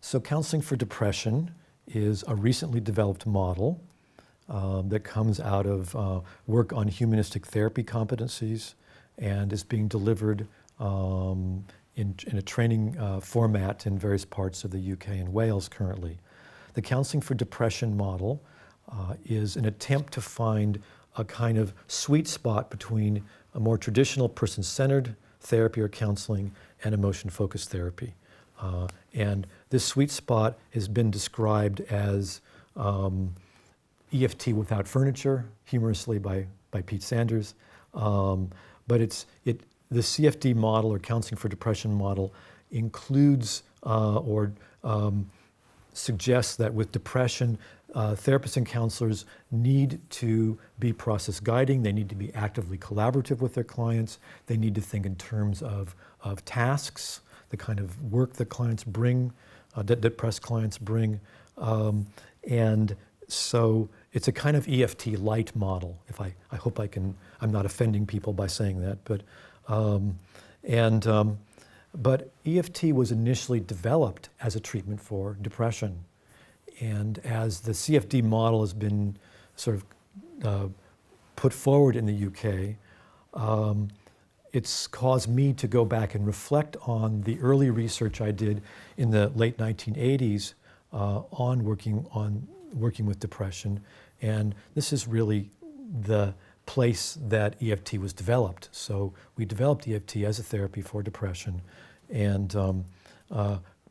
So counseling for depression is a recently developed model that comes out of work on humanistic therapy competencies and is being delivered in a training format in various parts of the UK and Wales currently. The counseling for depression model is an attempt to find a kind of sweet spot between a more traditional person-centered therapy or counseling and emotion-focused therapy. And this sweet spot has been described as EFT without furniture, humorously by Pete Sanders. But the CFD model, or counseling for depression model, includes or suggests that with depression, therapists and counselors need to be process guiding. They need to be actively collaborative with their clients. They need to think in terms of tasks, the kind of work that clients bring, that depressed clients bring. And so it's a kind of EFT light model. I hope I'm not offending people by saying that, but EFT was initially developed as a treatment for depression. And as the CFD model has been sort of put forward in the UK, it's caused me to go back and reflect on the early research I did in the late 1980s on working with depression. And this is really the place that EFT was developed. So we developed EFT as a therapy for depression. And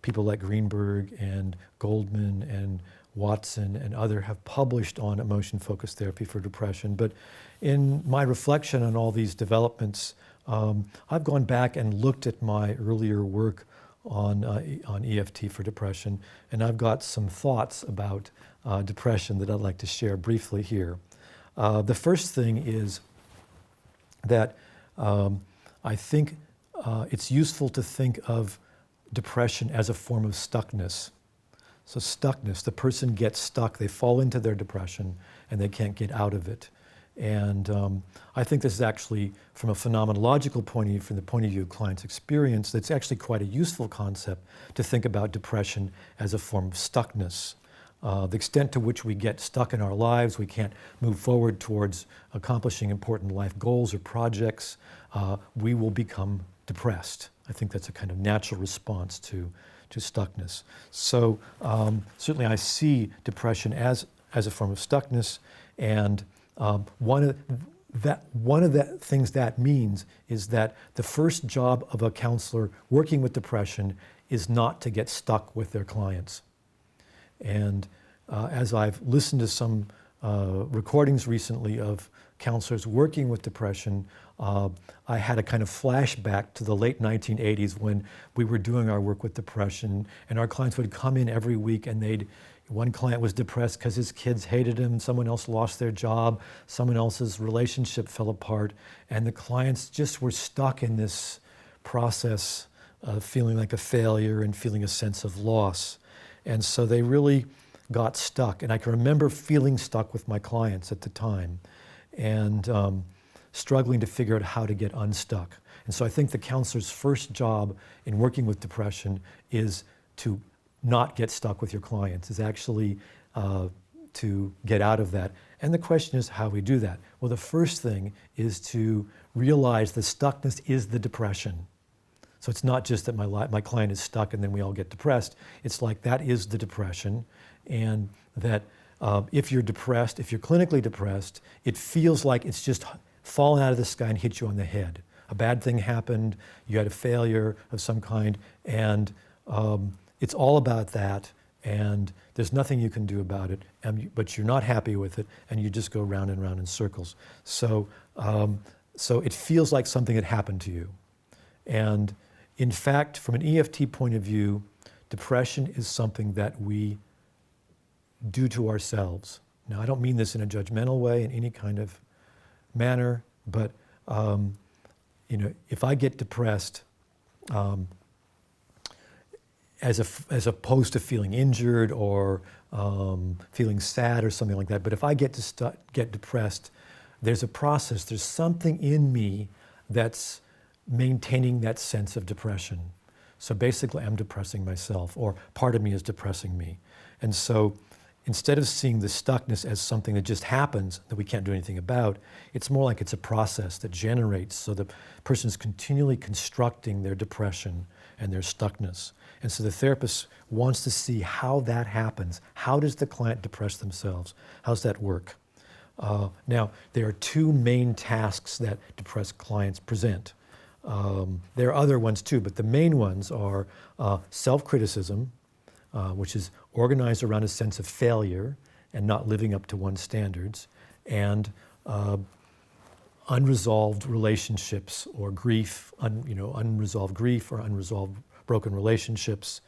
people like Greenberg and Goldman and Watson and others have published on emotion-focused therapy for depression. But in my reflection on all these developments, I've gone back and looked at my earlier work on EFT for depression, and I've got some thoughts about depression that I'd like to share briefly here. The first thing is that I think it's useful to think of depression as a form of stuckness. So stuckness, the person gets stuck, they fall into their depression and they can't get out of it. And I think this is actually, from a phenomenological point of view, from the point of view of client's experience, that's actually quite a useful concept to think about depression as a form of stuckness. The extent to which we get stuck in our lives, we can't move forward towards accomplishing important life goals or projects, we will become depressed. I think that's a kind of natural response to stuckness. So certainly I see depression as a form of stuckness, and one of the things that means is that the first job of a counselor working with depression is not to get stuck with their clients. And as I've listened to some recordings recently of counselors working with depression, I had a kind of flashback to the late 1980s when we were doing our work with depression, and our clients would come in every week and one client was depressed because his kids hated him, someone else lost their job, someone else's relationship fell apart, and the clients just were stuck in this process of feeling like a failure and feeling a sense of loss. And so they really got stuck. And I can remember feeling stuck with my clients at the time and struggling to figure out how to get unstuck. And so I think the counselor's first job in working with depression is to not get stuck with your clients, is actually to get out of that. And the question is how we do that. Well, the first thing is to realize the stuckness is the depression. So it's not just that my client is stuck and then we all get depressed. It's like that is the depression, and that if you're depressed, if you're clinically depressed, it feels like it's just fallen out of the sky and hit you on the head. A bad thing happened, you had a failure of some kind, and it's all about that, and there's nothing you can do about it, but you're not happy with it, and you just go round and round in circles. So it feels like something had happened to you. And in fact, from an EFT point of view, depression is something that we do to ourselves. Now, I don't mean this in a judgmental way, in any kind of manner, but if I get depressed, as opposed to feeling injured or feeling sad or something like that, but if I get depressed, there's a process, there's something in me that's maintaining that sense of depression. So basically, I'm depressing myself, or part of me is depressing me. And so instead of seeing the stuckness as something that just happens, that we can't do anything about, it's more like it's a process that generates, so the person's continually constructing their depression and their stuckness. And so the therapist wants to see how that happens. How does the client depress themselves? How's that work? Now, there are two main tasks that depressed clients present. There are other ones too, but the main ones are self-criticism, which is organized around a sense of failure and not living up to one's standards, and unresolved relationships or grief, unresolved grief or unresolved broken relationships,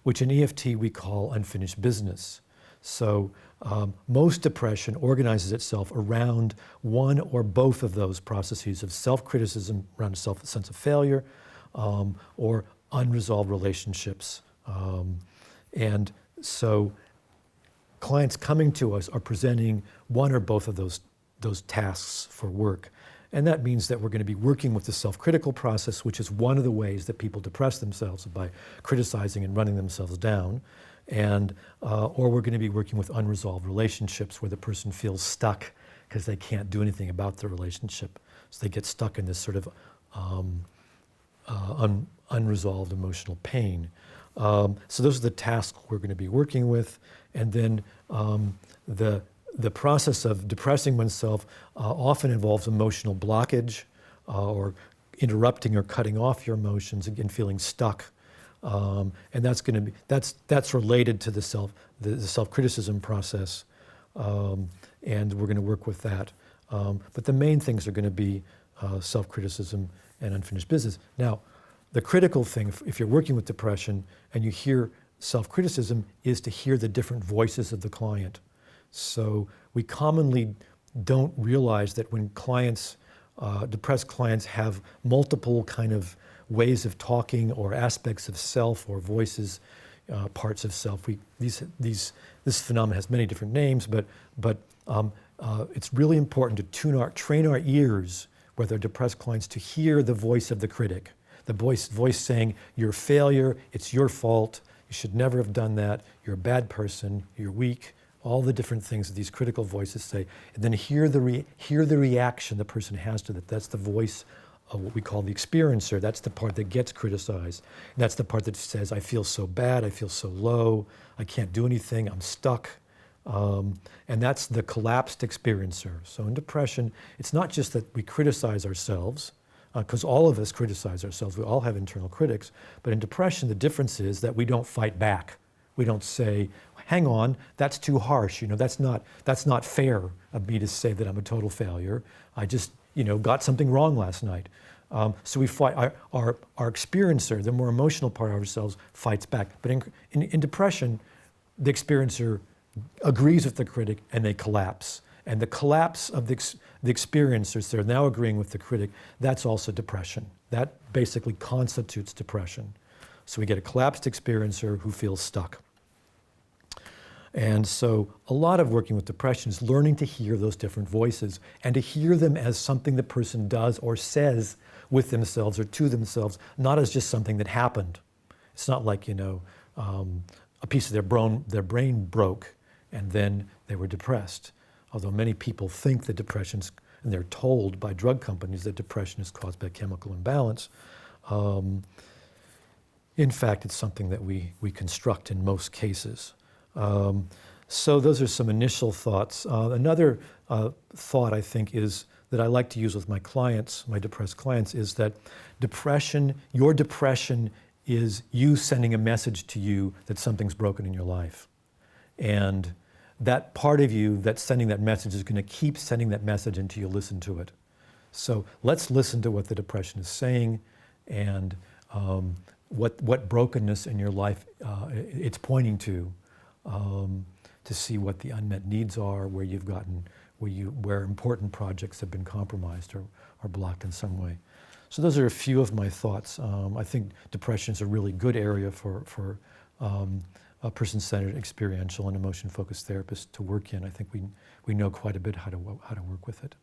which in EFT we call unfinished business. So most depression organizes itself around one or both of those processes of self-criticism around a sense of failure, or unresolved relationships. And so clients coming to us are presenting one or both of those tasks for work. And that means that we're going to be working with the self-critical process, which is one of the ways that people depress themselves, by criticizing and running themselves down. And, or we're going to be working with unresolved relationships where the person feels stuck because they can't do anything about the relationship. So they get stuck in this sort of unresolved emotional pain. So those are the tasks we're going to be working with. And then the process of depressing oneself often involves emotional blockage, or interrupting or cutting off your emotions, again, feeling stuck. And that's going to be that's related to the self-criticism process, and we're going to work with that. But the main things are going to be self-criticism and unfinished business. Now, the critical thing, if you're working with depression and you hear self-criticism, is to hear the different voices of the client. So we commonly don't realize that when clients, depressed clients, have multiple kind of ways of talking or aspects of self or voices, parts of self. This phenomenon has many different names, but it's really important to train our ears with our depressed clients to hear the voice of the critic. The voice saying, "You're a failure, it's your fault, you should never have done that, you're a bad person, you're weak," all the different things that these critical voices say. And then hear the reaction the person has to that. That's the voice of what we call the experiencer. That's the part that gets criticized. And that's the part that says, "I feel so bad, I feel so low, I can't do anything, I'm stuck." And that's the collapsed experiencer. So in depression, it's not just that we criticize ourselves, because all of us criticize ourselves. We all have internal critics. But in depression, the difference is that we don't fight back. We don't say, "Hang on, that's too harsh. That's not fair of me to say that I'm a total failure. I just, got something wrong last night." So we fight. Our experiencer, the more emotional part of ourselves, fights back. But in depression, the experiencer agrees with the critic and they collapse. And the collapse of the experiencers, they're now agreeing with the critic, that's also depression. That basically constitutes depression. So we get a collapsed experiencer who feels stuck. And so a lot of working with depression is learning to hear those different voices and to hear them as something the person does or says with themselves or to themselves, not as just something that happened. It's not like, a piece of their brain broke and then they were depressed. Although many people think that depression's, and they're told by drug companies that depression is caused by chemical imbalance. In fact, it's something that we construct in most cases. So those are some initial thoughts. Another thought I think is that I like to use with my clients, my depressed clients, is that your depression is you sending a message to you that something's broken in your life. And that part of you that's sending that message is going to keep sending that message until you listen to it. So let's listen to what the depression is saying and what brokenness in your life it's pointing to see what the unmet needs are, where important projects have been compromised or blocked in some way. So those are a few of my thoughts. I think depression is a really good area for a person-centered, experiential, and emotion-focused therapist to work in. I think we know quite a bit how to work with it.